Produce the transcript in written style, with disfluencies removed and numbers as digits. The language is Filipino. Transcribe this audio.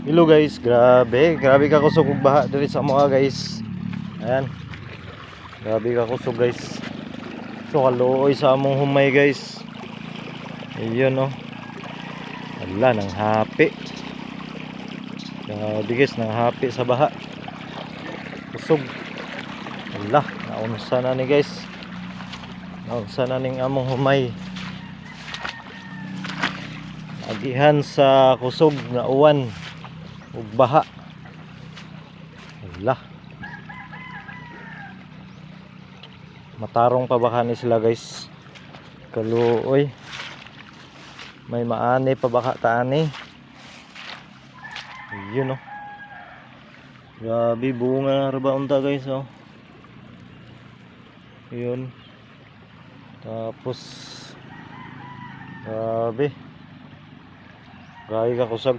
Hello guys, grabe ka kusog og baha diri sa mga guys. Ayan. Grabe ka kusog guys. So kaluoy sa among humay guys. Ayun no. Wala nang hapi. Grabe guys, nang hapi sa baha. Kusog. Wala, naunsa na ni guys. Naunsa na ning among humay. Agihan sa kusog na uwan ug baha. Wala. Matarong pa baka ni sila guys. Kaluoy. May maani pa baka taani. Ayun no. Grabe bunga ra ba unta guys oh. Ayun. Tapos grabe. Grabe ka kusog.